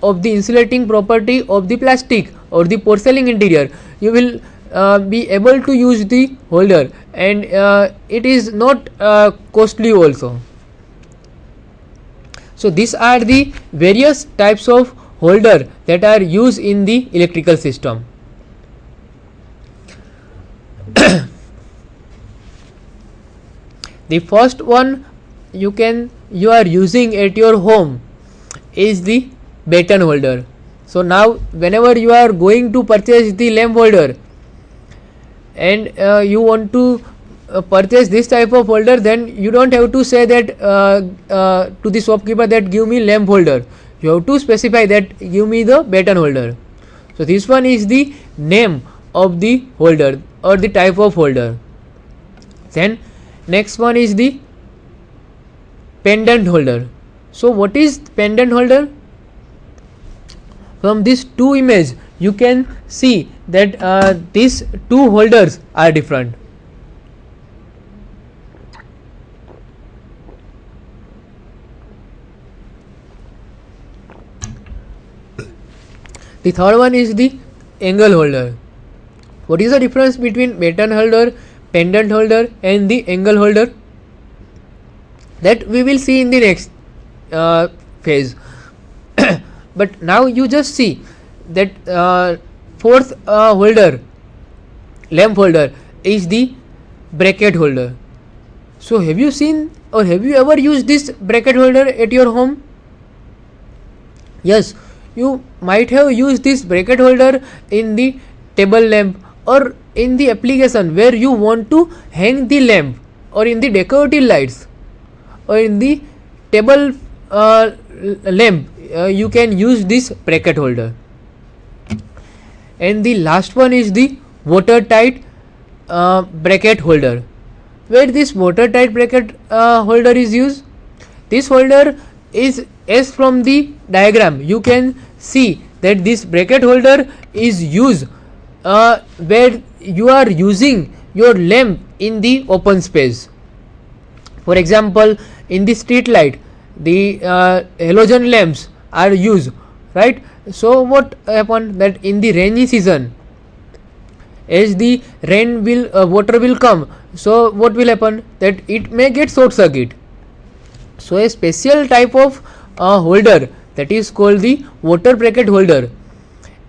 of the insulating property of the plastic or the porcelain interior, you will be able to use the holder, and it is not costly also. So these are the various types of holder that are used in the electrical system. The first one you are using at your home is the baton holder. So now whenever you are going to purchase the lamp holder and you want to purchase this type of holder, then you don't have to say that to the shopkeeper that give me lamp holder. You have to specify that give me the baton holder. So this one is the name of the holder or the type of holder. Then next one is the pendant holder. So what is pendant holder? From these two images you can see that these two holders are different. The third one is the angle holder. What is the difference between baton holder, pendant holder and the angle holder? That we will see in the next phase. But now you just see that fourth holder, lamp holder, is the bracket holder. So have you seen or have you ever used this bracket holder at your home? Yes, you might have used this bracket holder in the table lamp or in the application where you want to hang the lamp, or in the decorative lights, or in the table lamp. You can use this bracket holder. And the last one is the watertight bracket holder. Where this watertight bracket holder is used? This holder is, as from the diagram you can see that this bracket holder is used where you are using your lamp in the open space. For example, in the street light, the halogen lamps are used, right? So what happen that in the rainy season, as the rain will water will come, so what will happen that it may get short circuit. So a special type of holder, that is called the water bracket holder,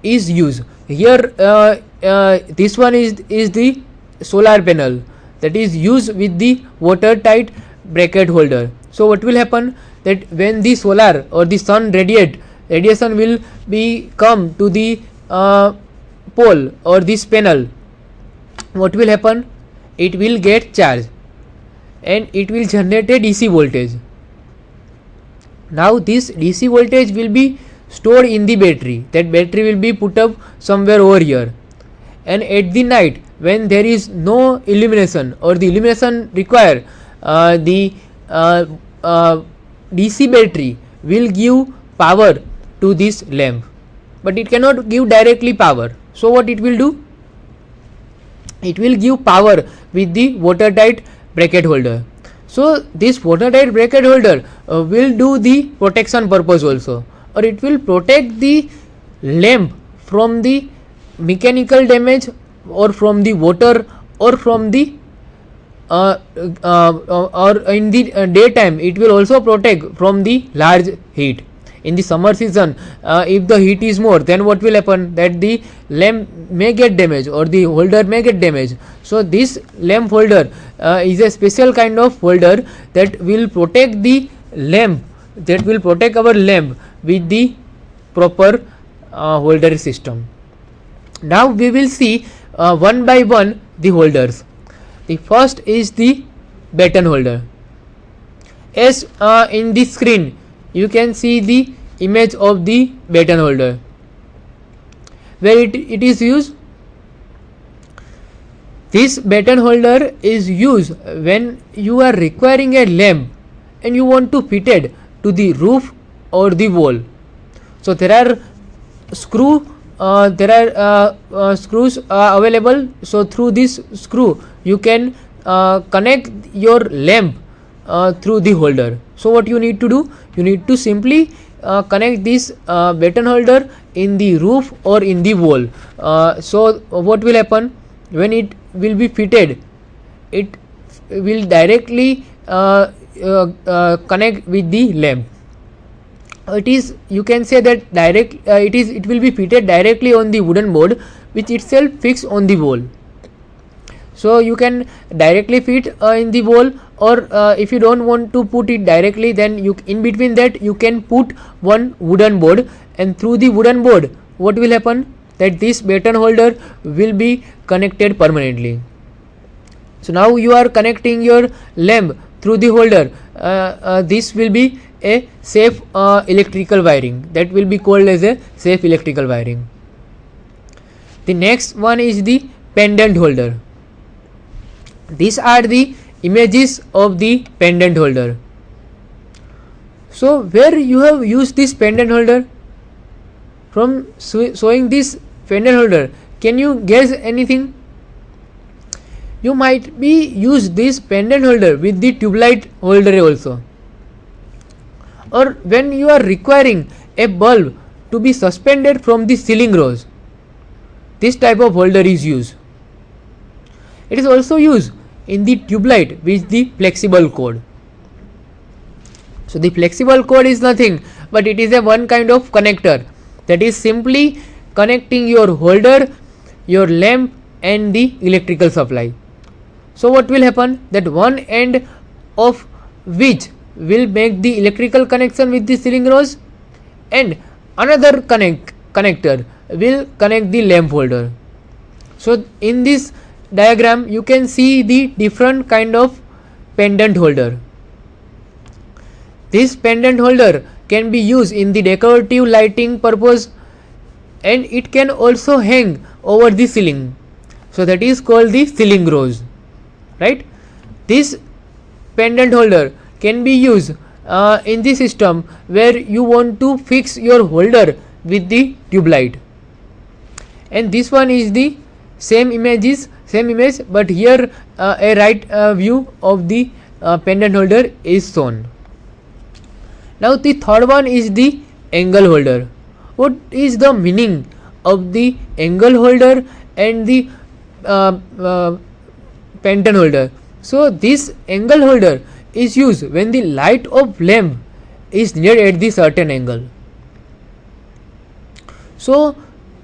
is used here. This one is the solar panel that is used with the watertight bracket holder. So what will happen that when the solar or the sun radiation will be come to the pole or this panel, what will happen? It will get charged and it will generate a DC voltage. Now this DC voltage will be stored in the battery. That battery will be put up somewhere over here, and at the night when there is no illumination or the illumination required, the DC battery will give power to this lamp, but it cannot give directly power. So what it will do? It will give power with the watertight bracket holder. So this watertight bracket holder will do the protection purpose also, or it will protect the lamp from the mechanical damage, or from the water, or from the or in the daytime it will also protect from the large heat. In the summer season, if the heat is more, then what will happen that the lamp may get damaged or the holder may get damaged. So this lamp holder is a special kind of holder that will protect the lamp, that will protect our lamp with the proper holder system. Now we will see one by one the holders. The first is the baton holder. As in the screen you can see the image of the baton holder. Where it is used? This baton holder is used when you are requiring a lamp and you want to fit it to the roof or the wall. So there are screws available. So through this screw you can connect your lamp through the holder. So what you need to do? You need to simply connect this baton holder in the roof or in the wall. So what will happen when it will be fitted? It will directly connect with the lamp. It is, you can say that it will be fitted directly on the wooden board which itself fixed on the wall. So you can directly fit in the wall, or if you don't want to put it directly, then you in between that you can put one wooden board, and through the wooden board what will happen, that this baton holder will be connected permanently. So now you are connecting your lamp through the holder. This will be a safe electrical wiring, that will be called as a safe electrical wiring. The next one is the pendant holder. These are the images of the pendant holder. So where you have used this pendant holder? From showing this pendant holder, can you guess anything? You might be use this pendant holder with the tube light holder also, or when you are requiring a bulb to be suspended from the ceiling rose, this type of holder is used. It is also used in the tube light with the flexible cord. So the flexible cord is nothing but it is a one kind of connector that is simply connecting your holder, your lamp and the electrical supply. So what will happen, that one end of which will make the electrical connection with the ceiling rose, and another connector will connect the lamp holder. So in this diagram you can see the different kind of pendant holder. This pendant holder can be used in the decorative lighting purpose, and it can also hang over the ceiling. So that is called the ceiling rose, right? This pendant holder can be used in the system where you want to fix your holder with the tube light. And this one is the same image, but here a right view of the pendant holder is shown. Now the third one is the angle holder. What is the meaning of the angle holder and the pendant holder? So this angle holder is used when the light of lamp is needed at the certain angle. So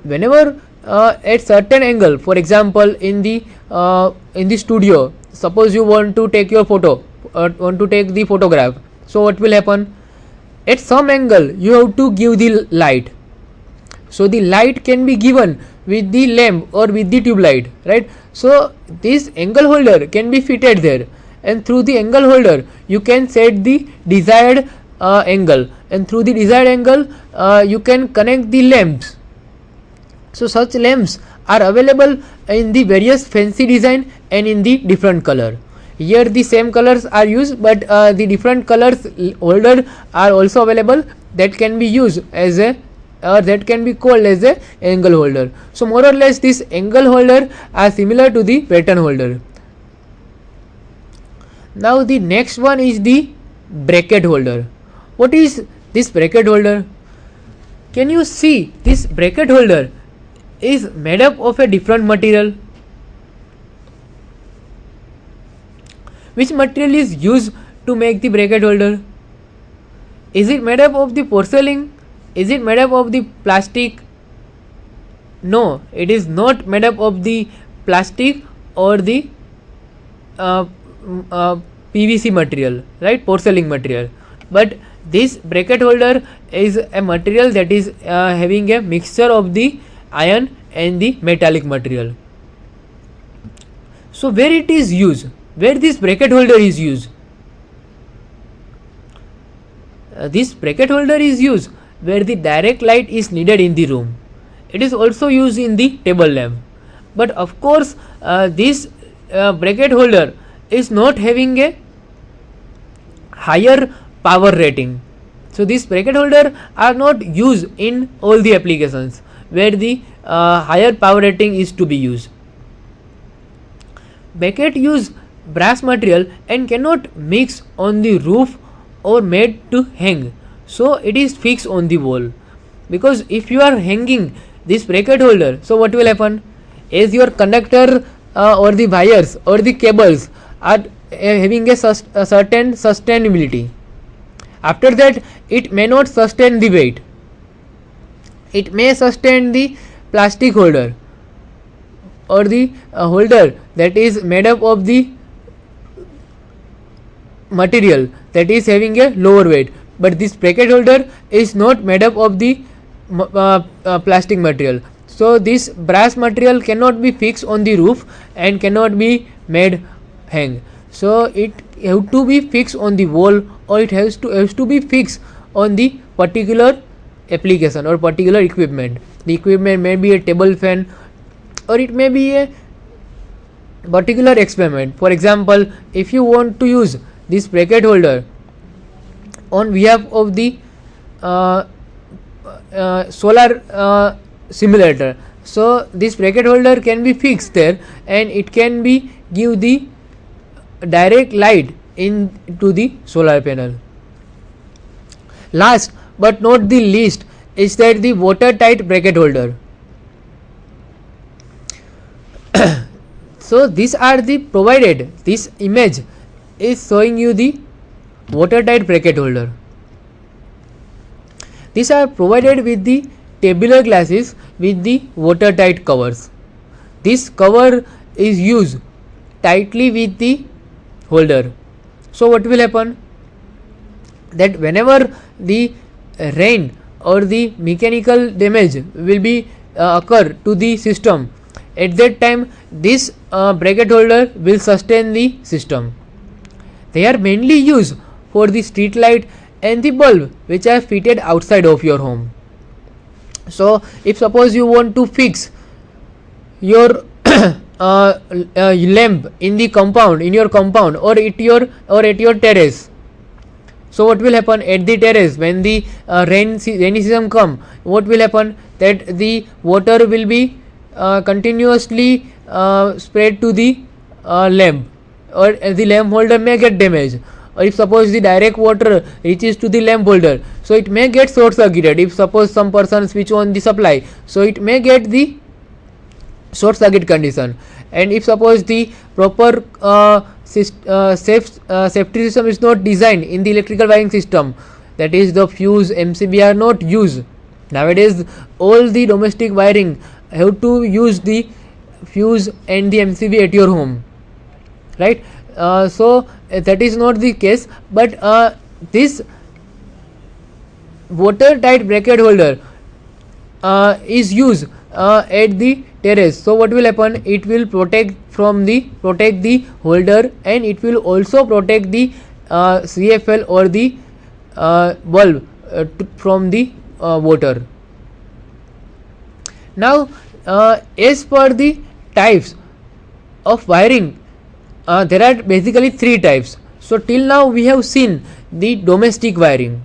whenever at certain angle, for example in the studio, suppose you want to take your photo, want to take the photograph, so what will happen, at some angle you have to give the light. So the light can be given with the lamp or with the tube light, right? So this angle holder can be fitted there, and through the angle holder you can set the desired angle, and through the desired angle you can connect the lamps. So such lamps are available in the various fancy design and in the different color. Here the same colors are used, but the different colors holder are also available, that can be used as a that can be called as a angle holder. So more or less this angle holder are similar to the baton holder. Now the next one is the bracket holder. What is this bracket holder? Can you see this bracket holder is made up of a different material? Which material is used to make the bracket holder? Is it made up of the porcelain? Is it made up of the plastic? No, it is not made up of the plastic or the PVC material, right? Porcelain material. But this bracket holder is a material that is having a mixture of the iron and the metallic material. So where it is used, where this bracket holder is used? This bracket holder is used where the direct light is needed in the room. It is also used in the table lamp. But of course this bracket holder is not having a higher power rating. So this bracket holder are not used in all the applications where the higher power rating is to be used. Bracket use brass material and cannot mix on the roof or made to hang. so it is fixed on the wall. Because if you are hanging this bracket holder, so what will happen? As your conductor or the wires or the cables are having a certain sustainability, after that it may not sustain the weight. It may sustain the plastic holder or the holder that is made up of the material that is having a lower weight, but this bracket holder is not made up of the plastic material. So this brass material cannot be fixed on the roof and cannot be made hang. So it have to be fixed on the wall, or it has to be fixed on the particular application or particular equipment. The equipment may be a table fan, or it may be a particular experiment. For example, if you want to use this bracket holder on behalf of the solar simulator, so this bracket holder can be fixed there and it can be give the direct light into the solar panel. Last but not the least is that the watertight bracket holder. So these are the provided, this image is showing you the watertight bracket holder. These are provided with the tabular glasses with the watertight covers. This cover is used tightly with the holder. So what will happen? That whenever the rain or the mechanical damage will be occur to the system, at that time this bracket holder will sustain the system. They are mainly used for the street light and the bulb which are fitted outside of your home. So if suppose you want to fix your lamp in the compound, in your compound, or at your terrace, so what will happen at the terrace when the rainy season come? What will happen? That the water will be continuously spread to the lamp, or the lamp holder may get damaged. Or if suppose the direct water reaches to the lamp holder, so it may get short circuited. If suppose some person switch on the supply, so it may get the short circuit condition. And if suppose the proper safety system is not designed in the electrical wiring system, that is the fuse, MCB are not used. Nowadays all the domestic wiring have to use the fuse and the MCB at your home, right? So that is not the case, but this watertight bracket holder is used at the terrace. So what will happen? It will protect the holder, and it will also protect the CFL or the bulb from the water. Now as per the types of wiring, there are basically three types. So till now we have seen the domestic wiring.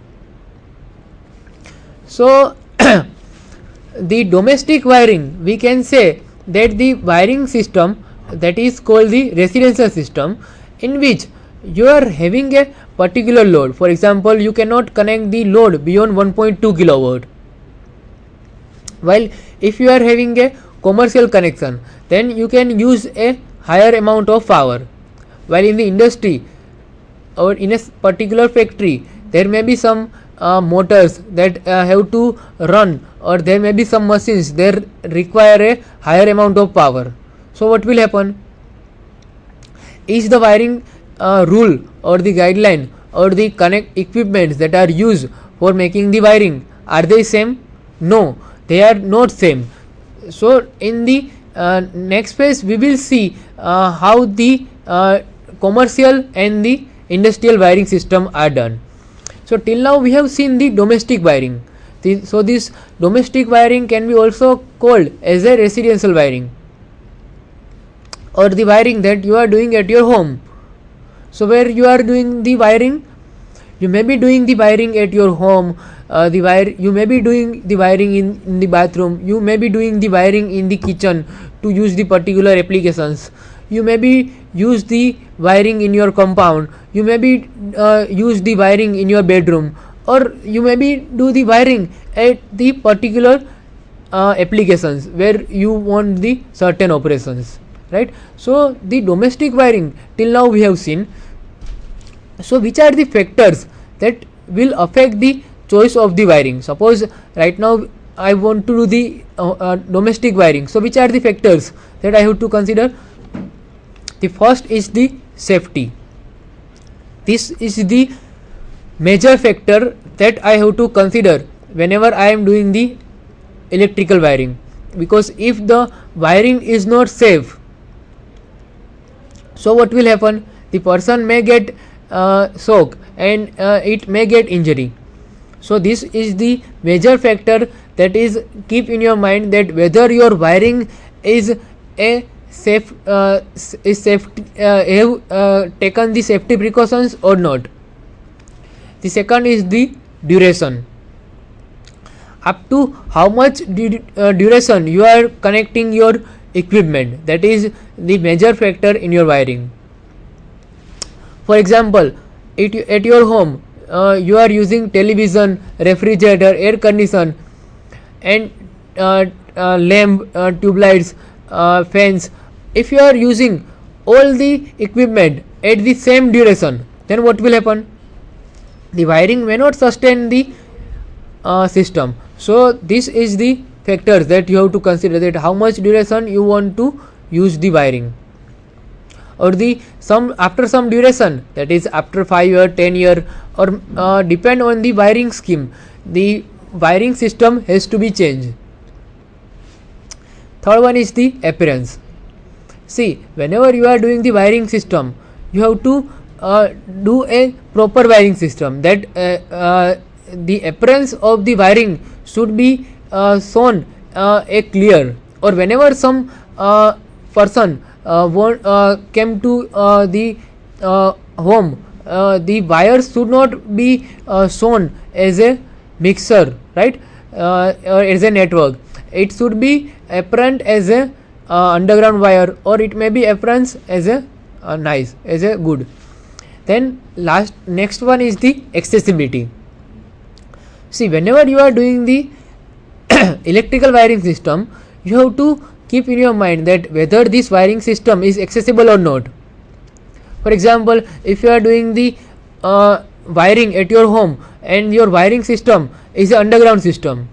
So the domestic wiring, we can say that the wiring system that is called the residential system, in which you are having a particular load. For example, you cannot connect the load beyond 1.2 kilowatt, while if you are having a commercial connection, then you can use a higher amount of power. While in the industry or in a particular factory, there may be some motors that have to run, or there may be some machines that require a higher amount of power. So what will happen? Is the wiring rule or the guideline or the connect equipments that are used for making the wiring, are they same? No, they are not same. So in the next phase we will see how the commercial and the industrial wiring system are done. So till now we have seen the domestic wiring. So this domestic wiring can be also called as a residential wiring, or the wiring that you are doing at your home. So where you are doing the wiring, you may be doing the wiring at your home, you may be doing the wiring in the bathroom, you may be doing the wiring in the kitchen to use the particular applications, you may be use the wiring in your compound, you may be use the wiring in your bedroom, or you maybe do the wiring at the particular applications where you want the certain operations, right? So the domestic wiring till now we have seen. So which are the factors that will affect the choice of the wiring? Suppose right now I want to do the domestic wiring, so which are the factors that I have to consider? The first is the safety. This is the major factor that I have to consider whenever I am doing the electrical wiring, because if the wiring is not safe, so what will happen? The person may get shock and it may get injury. So this is the major factor that is keep in your mind, that whether your wiring is a safe is safety have taken the safety precautions or not. The second is the duration. Up to how much duration you are connecting your equipment, that is the major factor in your wiring. For example, at your home you are using television, refrigerator, air condition and lamp, tube lights, fans. If you are using all the equipment at the same duration, then what will happen? The wiring may not sustain the system. So this is the factors that you have to consider, that how much duration you want to use the wiring, or the after some duration, that is after 5 year, 10 year, or depend on the wiring scheme, the wiring system has to be changed. Third one is the appearance. See, whenever you are doing the wiring system, you have to do a proper wiring system, that the appearance of the wiring should be shown a clear, or whenever some person came to the home, the wires should not be shown as a mixer, right, or as a network. It should be apparent as a underground wire, or it may be apparent as a nice, as a good. Then next one is the accessibility. See, whenever you are doing the electrical wiring system, you have to keep in your mind that whether this wiring system is accessible or not. For example, if you are doing the wiring at your home and your wiring system is an underground system,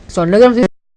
so underground system